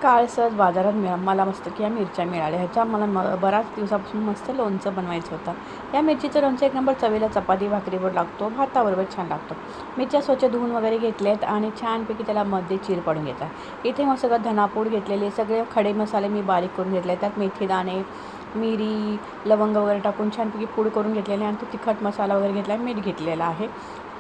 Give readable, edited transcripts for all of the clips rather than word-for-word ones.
काल सहज बाजारात मला मस्त की या मिरच्या मिळाल्या. ह्याच्या मला बऱ्याच दिवसापासून मस्त लोणचं बनवायचं होतं. या मिरचीचं लोणचं एक नंबर चवीला चपाती भाकरीवर लागतो, भाताबरोबर छान लागतो. मिरच्या स्वच्छ धुवून वगैरे घेतल्यात आणि छानपैकी त्याला मध्ये चीर पाडून घ्यायचा. इथे मग सगळं धनापूड घेतलेले, सगळे खडे मसाले मी बारीक करून घेतले. त्यात मेथीदाणे, मिरी, लवंग वगैरे टाकून छानपैकी पूड करून घेतलेले आणि तो तिखट मसाला वगैरे घेतला आहे, मीठ घेतलेला आहे.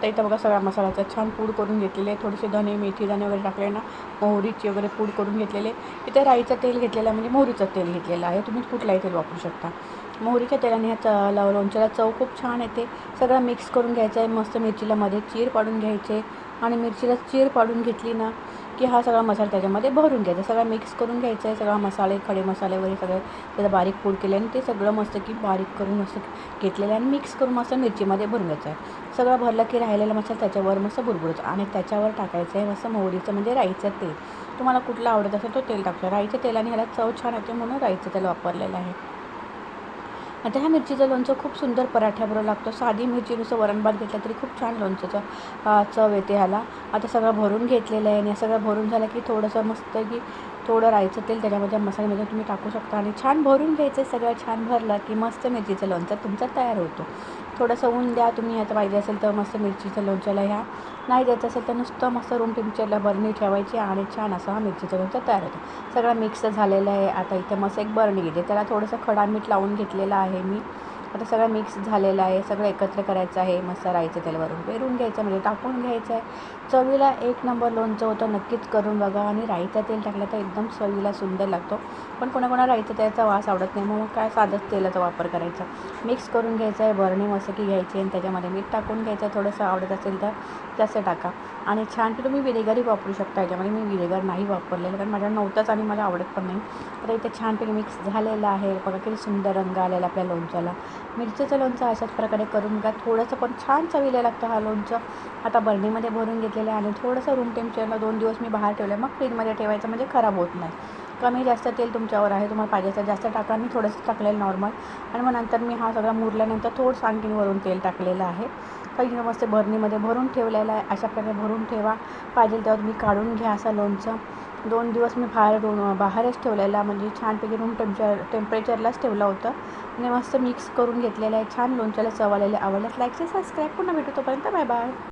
तर इथं बघा सगळा मसाल्याचा छान पूड करून घेतलेले आहे. थोडेसे धने, मेथीदाणे वगैरे टाकले ना, मोहरीची वगैरे पूड करून घेतलेले. इथे राईचं तेल घेतलेलं आहे, म्हणजे मोहरीचं तेल घेतलेलं आहे. तुम्ही कुठलाही तेल वापरू शकता. मोहरीच्या तेलाने ह्या लोणच्याला चव खूप छान येते. सगळं मिक्स करून घ्यायचं आहे. मस्त मिरचीला मध्ये चीर पाडून घ्यायचे आणि मिरचीला चीर पाडून घेतली ना की हा सगळा मसाला त्याच्यामध्ये भरून घ्यायचा. सगळा मिक्स करून घ्यायचा आहे. सगळा मसाले, खडे मसाले वगैरे सगळे त्याचं बारीक पूड केले आणि ते सगळं मस्त की बारीक करून मस्त घेतलेलं आहे आणि मिक्स करून मस्त मिरचीमध्ये भरून घ्यायचं आहे. सगळं भरलं की राहिलेला मसाला त्याच्यावर मस्त बुरबुरायचं आणि त्याच्यावर टाकायचं आहे मस्त मोहरीचं म्हणजे राईचं तेल. तुम्हाला कुठलं आवडत असेल तो तेल टाकतो. राईच्या तेलाने ह्याला चव छान येते म्हणून राईचं तेल वापरलेलं आहे. आता ह्या मिरचीचं लोणचं खूप सुंदर पराठ्याबरोबर लागतो. साधी मिरची नुसतं वरण भात घेतलं तरी खूप छान लोणचं चव येते ह्याला. आता सगळं भरून घेतलेलं आहे आणि सगळं भरून झालं की थोडंसं मस्त की थोडं राईचं तेल त्याच्यामध्ये मसाल्यामध्ये तुम्ही टाकू शकता आणि छान भरून घ्यायचं. सगळं छान भरलं की मस्त मिरचीचं लोणचं तुमचं तयार होतो. थोडंसं ऊन द्या तुम्ही, ह्याचं पाहिजे असेल तर मस्त मिरचीचं लोणच्याला ह्या. नाही द्यायचं असेल तर नुसतं मस्त रूम टेम्परेचरला बरणी ठेवायची आणि छान असं हा मिरचीचं लोणचं तयार होतं. सगळं मिक्स झालेलं आहे. आता इथं मस्त एक बरणी घेते, त्याला थोडंसं खडा मीठ लावून घेतलेलं आहे मी. आता सगळं मिक्स झालेलं आहे. सगळं एकत्र करायचं आहे. मस्त राईचं तेलावरून पेरून घ्यायचं, म्हणजे टाकून घ्यायचं आहे. चवीला एक नंबर लोणचं होतं. नक्कीच करून बघा आणि राईचं तेल टाकलं तर एकदम चवीला सुंदर लागतो. पण कोणाकोणा राईचं तेलाचा वास आवडत नाही, मग काय साधंच तेलाचा वापर करायचा. मिक्स करून घ्यायचं आहे. बरणी मस्त की घ्यायची आणि त्याच्यामध्ये मीठ टाकून घ्यायचं. थोडंसं आवडत असेल तर जास्त टाका आणि छान की तुम्ही विनेगरही वापरू शकता. याच्यामध्ये मी विनेगर नाही वापरलेलं कारण माझ्या नव्हतंच आणि मला आवडत पण नाही. तर इथे छानपैकी मिक्स झालेलं आहे. बघा किती सुंदर रंग आलेला आपल्या लोणच्याला. मिरचीचं लोणचं अशाच प्रकारे करून घ्या. थोडंसं पण छान चवीला लागतं हा लोणचं. आता बरणीमध्ये भरून घेतलेलं आहे आणि थोडंसं रूम टेम्परेचरला 2 दिवस मी बाहेर ठेवलं, मग फ्रीजमध्ये ठेवायचं म्हणजे खराब होत नाही. कमी जास्त तेल तुमच्यावर आहे, तुम्हाला पाहिजे असेल जास्त टाका. मी थोडंसं टाकलेलं नॉर्मल आणि मग नंतर मी हा सगळा मुरल्यानंतर थोडंसं आणखीन वरून तेल टाकलेलं आहे. पहिलं मस्त भरणीमध्ये भरून ठेवलेलं आहे. अशा प्रकारे भरून ठेवा. पाहिजे तेव्हा तुम्ही काढून घ्या असं लोणचं. 2 दिवस मी बाहेरच ठेवलेला, म्हणजे छानपैकी रूम टेम्परेचरलाच ठेवलं होतं आणि मस्त मिक्स करून घेतलेलं आहे. छान लोणच्याला चव आलेलं. आवडल्यास लाईक, सबस्क्राईब. पुन्हा भेटू, तोपर्यंत बाय बाय.